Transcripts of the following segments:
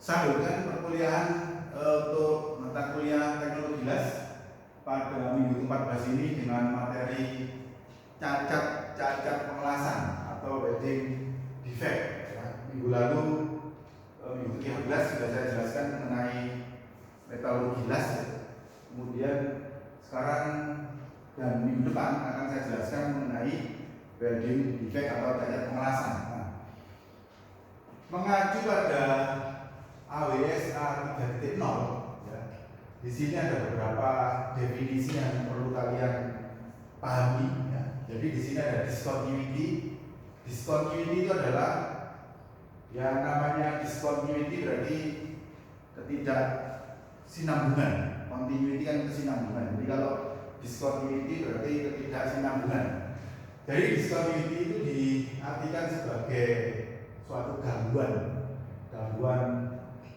Saya lanjutkan perkuliahan untuk mata kuliah teknologi las pada minggu 14 ini dengan materi cacat pengelasan atau welding defect. Minggu lalu, minggu 13 sudah saya jelaskan mengenai metalurgi las. Kemudian sekarang dan minggu depan akan saya jelaskan mengenai welding defect atau cacat pengelasan. Mengacu pada AWS A3.0, ya. Di sini ada beberapa definisi yang perlu kalian pahami. Ya. Jadi di sini ada discontinuity. Discontinuity itu adalah yang namanya discontinuity berarti ketidaksinambungan. Continuity kan kesinambungan. Jadi kalau discontinuity berarti ketidaksinambungan. Jadi discontinuity itu diartikan sebagai suatu gangguan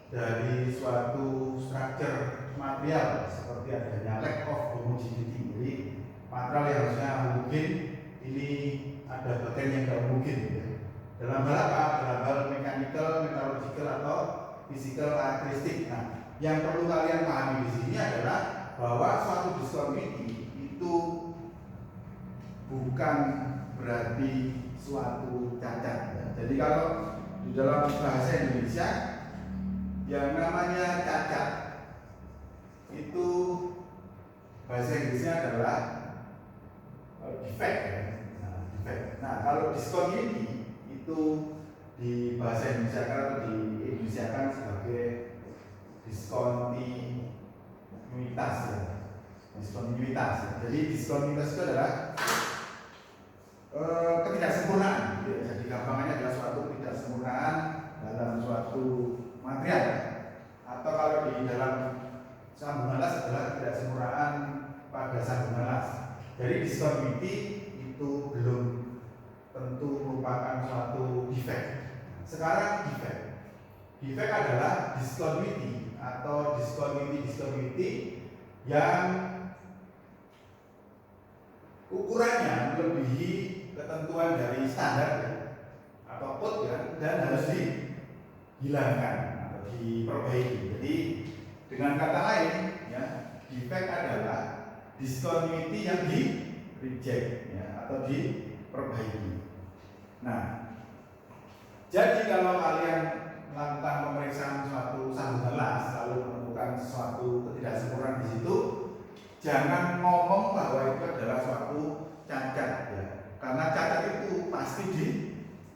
dari suatu struktur material seperti adanya lack of homogeneity. Jadi material yang harusnya mungkin ini ada bagian yang tidak mungkin. Ya. Dalam hal apa? Dalam hal mechanical, metallurgical atau physical karakteristik. Nah, yang perlu kalian pahami di sini adalah bahwa suatu discontinuity itu bukan berarti suatu cacat. Ya. Jadi kalau di dalam bahasa Indonesia yang namanya cacat itu bahasa Inggrisnya adalah defect. Defect. Nah, kalau discontinuity itu di bahasa Indonesia atau di Indonesia kan sebagai diskontinuitas. Ya. Diskontinuitas. Ya. Jadi diskontinuitas itu adalah ketidaksempurnaan. Jadi gampangannya adalah suatu ketidaksempurnaan dalam suatu material, atau kalau di dalam sambungan las adalah ketidaksempurnaan pada sambungan las. Jadi discontinuity itu belum tentu merupakan suatu defect. Sekarang defect adalah discontinuity atau discontinuity yang ukurannya melebihi ketentuan dari standar ya, atau code ya, dan harus dihilangkan atau diperbaiki. Jadi dengan kata lain ya, defect adalah discontinuity yang di reject ya, atau diperbaiki. Nah, jadi kalau kalian melakukan pemeriksaan suatu sambungan las lalu menemukan suatu ketidaksempurnaan di situ, jangan ngomong bahwa itu adalah suatu cacat ya. Karena cacat itu pasti di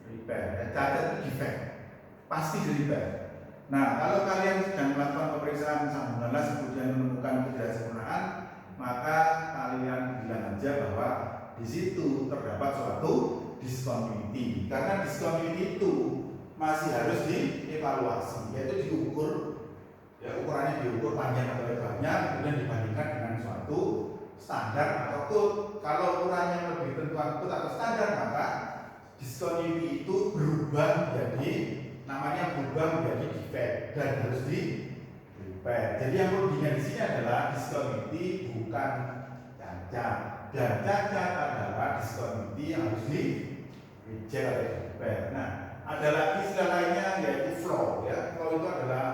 repair, ya. Cacat itu defect, pasti di repair. Nah, kalau kalian sedang melakukan pemeriksaan sambungan las kemudian menemukan ketidaksempurnaan, maka kalian bilang aja bahwa di situ terdapat suatu discontinuity. Karena discontinuity itu masih harus dievaluasi, yaitu diukur, ya ukurannya diukur panjang atau lebarnya, kemudian dibandingkan dengan suatu standar atau code. Kalau ukurannya lebih tentuan code atau standar, maka discontinuity itu berubah menjadi defect dan harus di repair. Jadi yang perlu diingat di sini adalah discontinuity bukan cacat, dan cacat adalah discontinuity yang harus di reject atau di repair. Nah, ada lagi istilah lainnya yaitu flaw. Ya, flaw itu adalah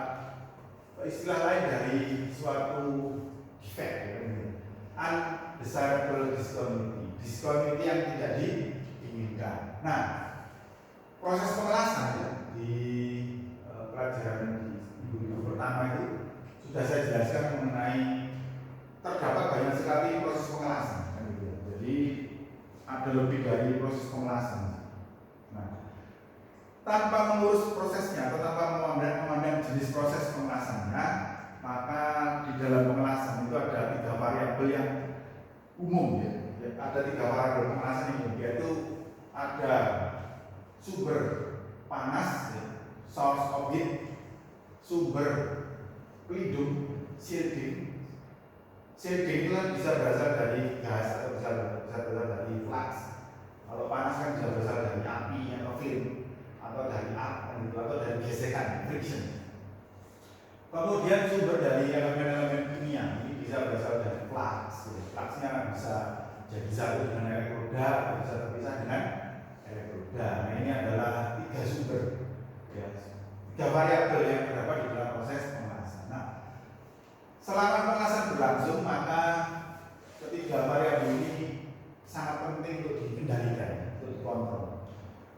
istilah lain dari suatu defect. Ya. Undesirable discontinuity yang tidak diinginkan. Nah, proses pengelasan ya, di pelajaran di minggu pertama itu sudah saya jelaskan mengenai terdapat banyak sekali proses pengelasan. Jadi ada lebih dari proses pengelasan. Nah, tanpa mengurus prosesnya atau tanpa memandang jenis proses pengelasannya, maka di dalam pengelasan itu ada 3 variabel yang umum ya. Ada 3 variabel pengelasan yang umum, yaitu ada sumber panas ya, source of heat, sumber pelindung shielding. Shielding itu kan bisa berasal dari gas atau bisa berasal dari flux. Kalau panas kan bisa berasal dari api atau film, atau dari atau dari gesekan, friction. Kemudian sumber dari elemen-elemen kimia ini bisa berasal dari flux. Fluxnya bisa jadi satu dengan elektroda atau bisa terpisah dengan elektroda. Nah, ini adalah 3 sumber, ya, 3 variabel yang terdapat di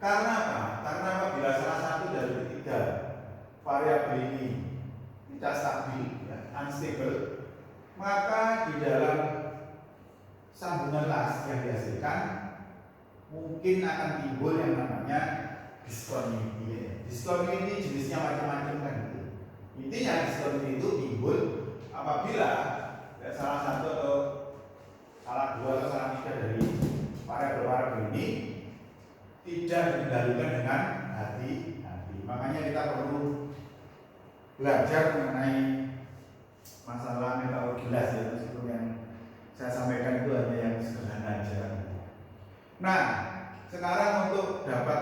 Karena apa? Karena apabila salah satu dari ketiga variabel ini tidak stabil, ya, unstable, maka di dalam sambungan las yang dihasilkan mungkin akan timbul yang namanya discontinuity. Discontinuity jenisnya macam-macam kan gitu. Intinya discontinuity itu timbul apabila ya, salah satu atau salah dua atau salah tiga dari variabel ini tidak dikendalikan dengan hati-hati. Makanya kita perlu belajar mengenai masalah metode gelas ya, meskipun yang saya sampaikan itu hanya yang sederhana aja. Nah, sekarang untuk dapat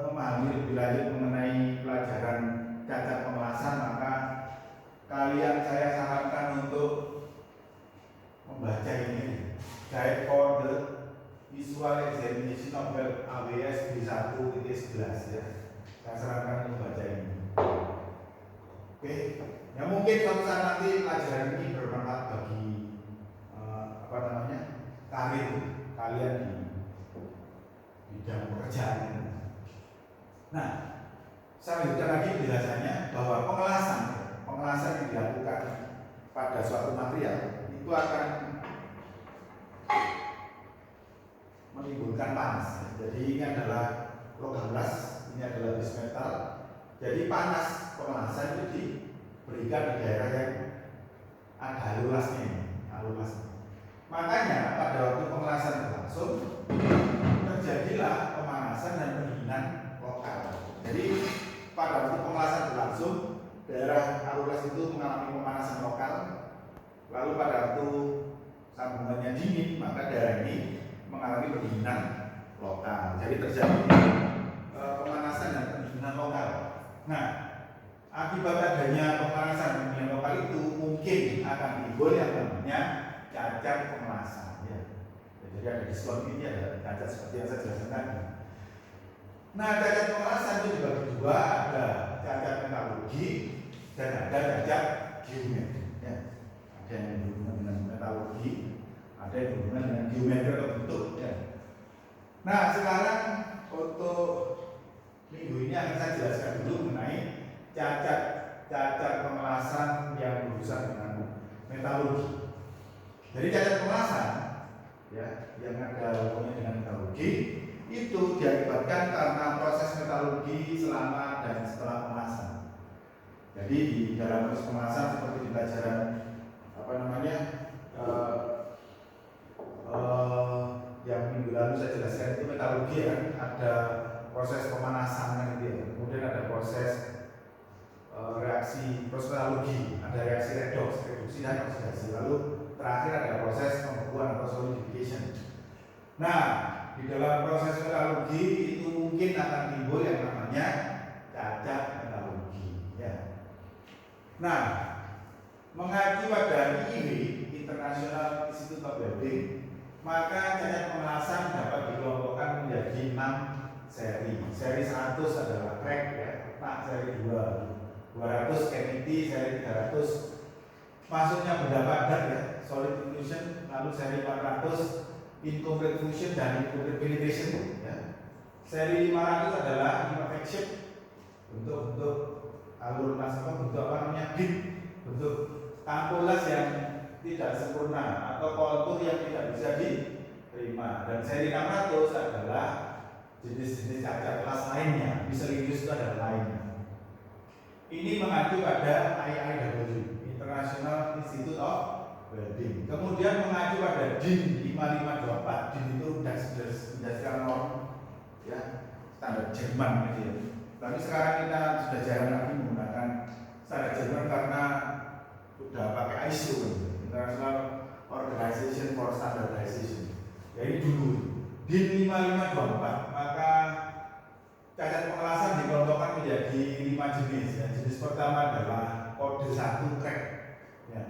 memahami lebih lanjut mengenai pelajaran cacat pengelasan, maka kalian saya sarankan untuk membaca ini Guide for the Visual Examination of Web AWS B1.11 ya. Saya sarankan untuk membaca ini. Oke, ya mungkin suatu saat nanti pelajaran ini bermanfaat bagi karir kalian di bidang pekerjaan. Nah, saya lanjutkan lagi penjelasannya bahwa pengelasan yang dilakukan pada suatu material itu akan menimbulkan panas. Jadi ini adalah logam las, ini adalah base metal. Jadi panas pengelasan itu diberikan di daerah yang ada alur lasnya ini, alur lasnya. Makanya pada waktu pengelasan berlangsung terjadilah pemanasan dan pendinginan lokal. Jadi pada waktu pengelasan berlangsung daerah alur las itu mengalami pemanasan lokal. Lalu pada waktu sambungannya dingin maka daerah ini mengalami pendinginan lokal. Jadi terjadi pemanasan dan pendinginan lokal. Nah, akibat adanya pemanasan dan pendinginan lokal itu mungkin akan timbul yang namanya cacat pengelasan. Ya. Jadi ada diskon ini, ada cacat seperti yang saya jelaskan tadi. Nah, cacat pengelasan itu dibagi dua, ada cacat metalurgi dan ada cacat geometri. Ya. Ada yang berhubungan dengan metalurgi, ada yang berhubungan dengan geometri atau bentuk. Ya. Nah, sekarang untuk minggu ini akan saya jelaskan dulu mengenai cacat pengelasan yang berurusan dengan metalurgi. Jadi cacat pengelasan ya, yang ada hubungannya dengan metalurgi itu diakibatkan karena proses metalurgi selama dan setelah pengelasan. Jadi di dalam proses pengelasan seperti di pelajaran yang minggu lalu saya jelaskan itu metalurgi kan ada proses pemanasan kan itu ya. Kemudian ada proses reaksi proses metalurgi, ada reaksi reduksi dan oksidasi. Lalu terakhir ada proses pembekuan atau solidification. Nah, di dalam proses metalurgi itu mungkin akan timbul yang namanya cacat metalurgi. Ya. Nah, mengacu pada IIW International Institute of Welding, maka cacat pengelasan dapat dikelompokkan menjadi 6 seri. Seri 100 adalah crack ya, seri 200 cavity, seri 300 masuknya benda padat ya, solid fusion, lalu seri 400 incomplete fusion dan incomplete penetration ya. Seri 500 adalah imperfection, bentuk alur las bit, bentuk tampul las yang tidak sempurna atau kontur yang tidak bisa diterima. Dan seri 600 adalah jenis-jenis cacat las lainnya, miscellaneous itu adalah lainnya. Ini mengacu pada IIW, International Institute of Welding. Kemudian mengacu pada DIN 5524. DIN itu Industrial Norm ya, standar Jerman gitu ya. Tapi sekarang kita sudah jarang lagi menggunakan standar Jerman karena sudah pakai ISO gitu. International Organization for Standardization. Jadi dulu DIN 5524. Maka cacat pengelasan dikelompokkan menjadi 5 jenis ya. Jenis pertama adalah kode 1 crack ya.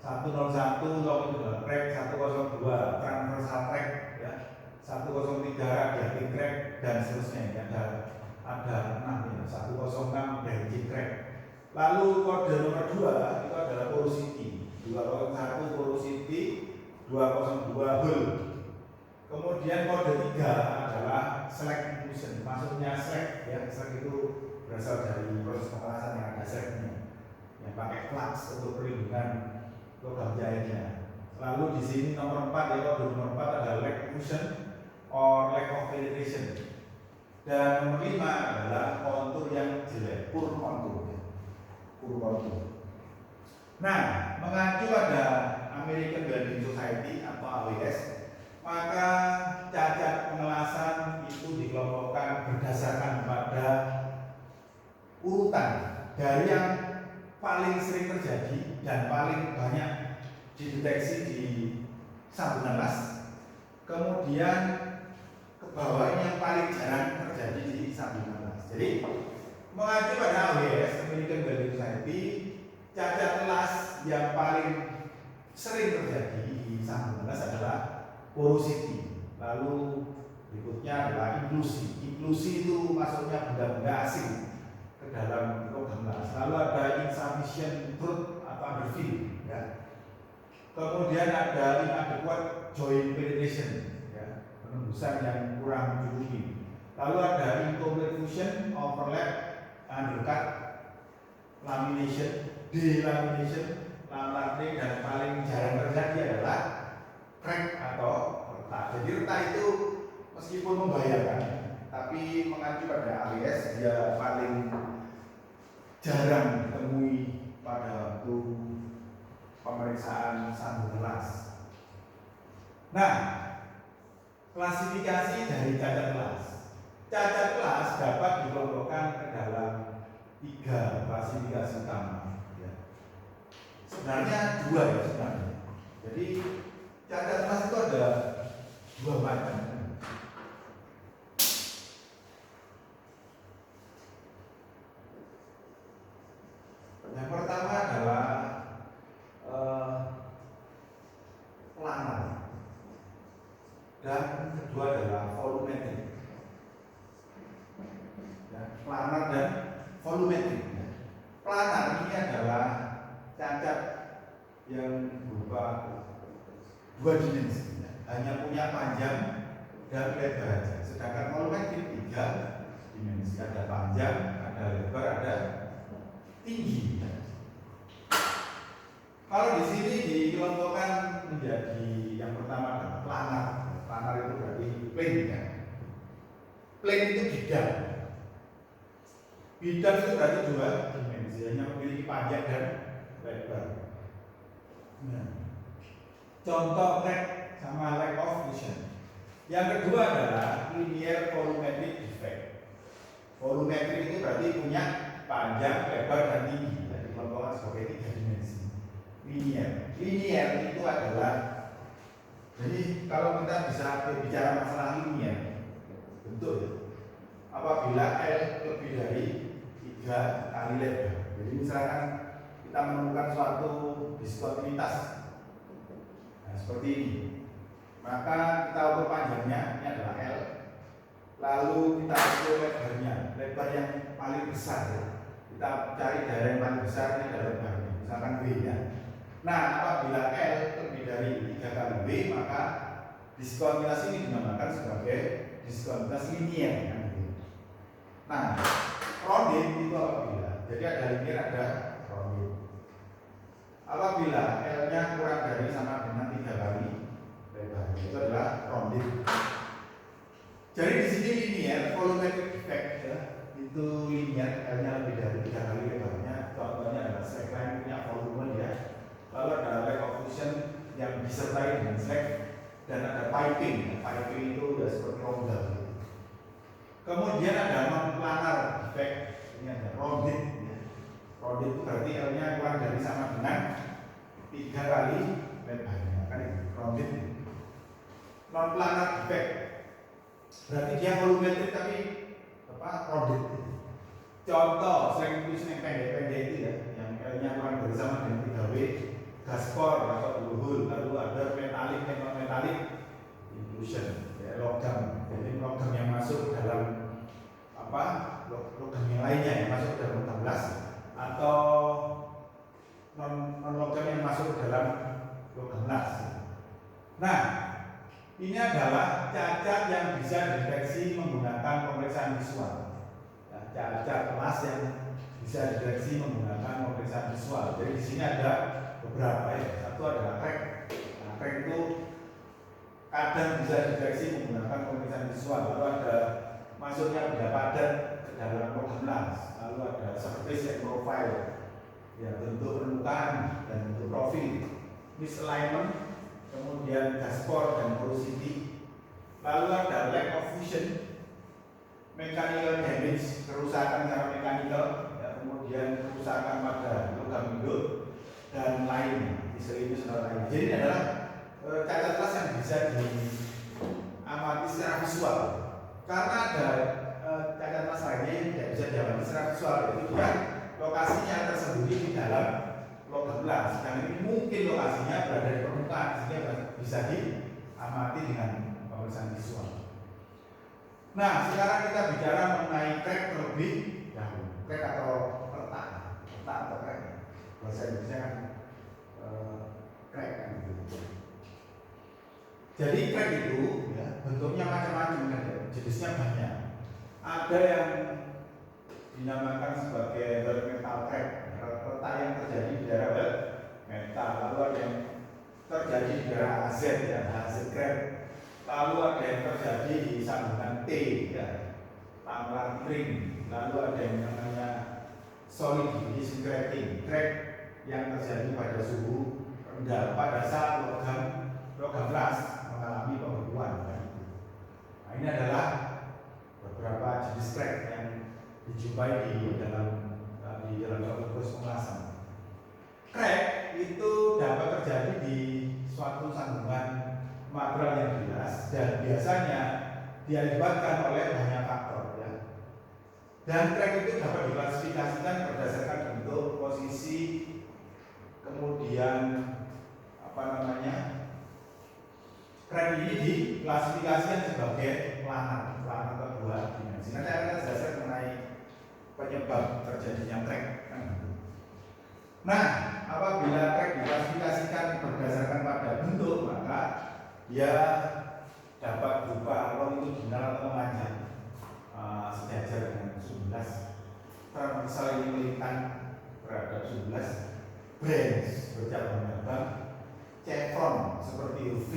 101 itu adalah crack, 102 transversal crack ya. 103 radiating crack dan seterusnya ya. Ada 6 ya. 106 branching crack. Lalu kode nomor 2 itu adalah porosity. 201 porosity, 202 hole. Kemudian kode 3 adalah select inclusion, maksudnya select ya, select itu berasal dari proses pengelasan yang ada selectnya, yang pakai flux untuk perlindungan logam cairnya. Lalu di sini nomor 4 ya, kode nomor 4 adalah lack inclusion or lack of penetration. Dan nomor 5 adalah kontur yang jelek, poor kontur. Poor kontur. Nah, mengacu pada American Building Society atau AWS, maka cacat pengelasan itu dikelompokkan berdasarkan pada urutan dari yang paling sering terjadi dan paling banyak dideteksi di sambungan las, kemudian ke bawah yang paling jarang terjadi di sambungan las. Jadi mengacu pada AWS American Building Society, cacat las yang paling sering terjadi di sambungan las adalah porosity. Lalu berikutnya adalah inklusi. Inklusi itu maksudnya benda-benda asing ke dalam logam las. Lalu ada insufficient truth atau underfilling ya. Kemudian ada inadequate joint penetration ya, penembusan yang kurang mencukupi. Lalu ada incomplete fusion, overlap, undercut, lamination, delamination, laminating, dan paling jarang terjadi adalah crack atau retak. Jadi retak itu meskipun membahayakan, tapi mengacu pada AWS dia paling jarang ditemui pada waktu pemeriksaan sambungan las. Nah, klasifikasi dari cacat las. Cacat las dapat dikelompokkan ke dalam 3 klasifikasi utama. Ya. Sebenarnya 2 ya sebenarnya. Jadi cacat las itu ada 2 macam. Yang pertama adalah planar, dan kedua adalah volumetric. Ya, planar dan volumetric. Ya. Planar ini adalah cacat yang berupa 2 dimensi, ya. Hanya punya panjang dan lebar saja. Sedangkan volumetric 3 dimensi, ada panjang, ada lebar, ada tinggi. Ya. Kalau di sini dikelompokkan menjadi yang pertama adalah planar. Planar itu berarti plane ya. Plane itu bidang. Bidang itu berarti 2 dimensi, hanya memiliki panjang dan lebar. Nah, contoh crack sama lack of fusion. Yang kedua adalah linear volumetric defect. Volumetric itu berarti punya panjang, lebar, dan tinggi. Jadi dikelompokkan sebagai 3 dimensi. Linear itu adalah, jadi kalau kita bisa bicara masalah linear bentuk ya, apabila L lebih dari 3 kali lebar. Jadi misalkan kita menemukan suatu diskontinuitas, nah seperti ini, maka kita ukur panjangnya, ini adalah L, lalu kita ukur lebarnya, lebar yang paling besar ya. Kita cari daerah yang paling besar, ini adalah lebarnya, misalkan W ya. Nah, apabila L lebih dari 3 kali W, maka diskontinuitas ini dinamakan sebagai diskontinuitas linear. Nah, rounded itu apabila, jadi ada linear, ada rounded. Apabila L-nya kurang dari sama dengan 3 kali lebar, itu adalah rounded. Jadi di sini linear, volumetric defect ya, itu linear, L-nya lebih dari 3 kali lebarnya. Contohnya adalah slack line punya volume ya. Lalu ada lack of fusion yang disertai dengan slack, dan ada piping. Piping itu udah seperti rongga gitu. Kemudian ada non-planar defect, ini ada rounded ya. Rounded itu berarti L-nya kurang dari sama dengan 3 kali lebarnya, kan itu rounded. Non-planar defect berarti dia volumetric tapi rounded. Contoh slack inclusion yang pendek-pendek itu ya, yang L-nya kurang dari sama dengan 3W, gaspor atau blue, lalu ada metalik dan non metalik inclusion ya, logam. Jadi logam yang masuk dalam logam yang lainnya yang masuk dalam logam las, atau non logam yang masuk dalam logam las. Nah, Ini adalah cacat yang bisa dideteksi menggunakan pemeriksaan visual. Ya, cacat kelas yang bisa dideteksi menggunakan pemeriksaan visual. Jadi di sini ada beberapa ya. Satu adalah crack. Nah, crack itu kadang bisa dideteksi menggunakan pemeriksaan visual. Lalu ada masuknya benda padat ke dalam logam las. Lalu ada surface and profile, ya bentuk permukaan dan bentuk profil, misalignment, kemudian dashboard dan porosity. Lalu ada lack of fusion, mechanical damage, kerusakan secara mekanikal, ya, kemudian kerusakan pada logam induk dan lain, miscellaneous lain. Jadi ini adalah cacat kelas yang bisa diamati secara visual. Karena ada cacat kelas lainnya yang tidak bisa diamati secara visual, yaitu dia lokasinya tersembunyi di dalam logam las. Dan ini mungkin lokasinya berada di permukaan, sehingga bisa diamati dengan pemeriksaan visual. Nah, sekarang kita bicara mengenai crack terlebih dahulu. Crack atau retak atau crack. Bahasa Indonesia kan crack kan gitu. Jadi crack itu ya, bentuknya macam-macam kan, jenisnya banyak. Ada yang dinamakan sebagai belt metal crack, retak yang terjadi di daerah belt metal. Lalu ada yang terjadi di daerah AZ, ya, AZ crack. Lalu ada yang terjadi di sambungan T, ya, tampilan ring. Lalu ada yang namanya solid division cracking, crack yang terjadi pada suhu rendah pada saat logam las mengalami pembekuan. Nah, ini adalah beberapa jenis crack yang dijumpai di dalam suatu proses pengelasan. Crack itu dapat terjadi di suatu sambungan material yang jelas dan biasanya diakibatkan oleh banyak faktor, ya. Dan crack itu dapat diklasifikasikan berdasarkan bentuk, posisi, kemudian crack ini diklasifikasikan sebagai planar kedua dimensi. Nanti akan jelaskan mengenai penyebab terjadinya crack. Nah, apabila crack diklasifikasikan berdasarkan pada bentuk, maka dia dapat berupa longitudinal atau memanjang, sejajar dengan 11, transversal ini melintang terhadap 11, branch bercabang-cabang, chevron seperti V.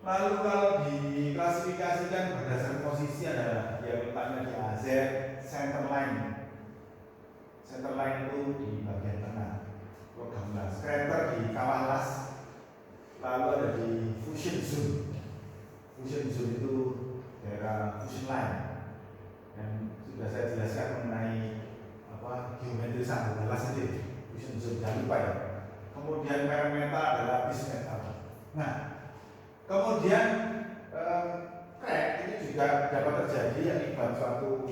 Lalu kalau diklasifikasikan berdasarkan posisi adalah yang letaknya di AZ, center line. Center line itu di bagian tengah logam las. Crater di kawah las. Lalu ada di fusion zone. Fusion zone itu daerah fusion line. Dan sudah saya jelaskan mengenai geometri sambungan las itu. Fusion zone, jangan lupa ya. Kemudian parameter adalah base metal. Nah, kemudian crack itu juga dapat terjadi akibat suatu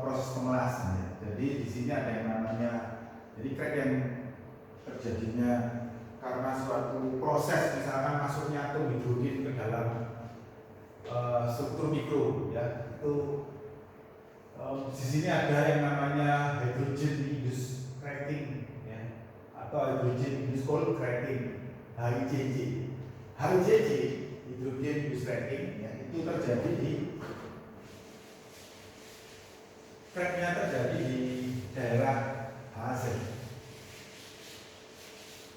proses pemelasan, ya. Jadi di sini ada yang namanya, jadi crack yang terjadinya karena suatu proses, misalkan masuknya atom hidrogen ke dalam struktur mikro, ya, itu di sini ada yang namanya hydrogen induced cracking, ya, atau hydrogen induced cold cracking, HICC. HICC, hydrogen induced cracking, ya, itu terjadi di cracknya terjadi di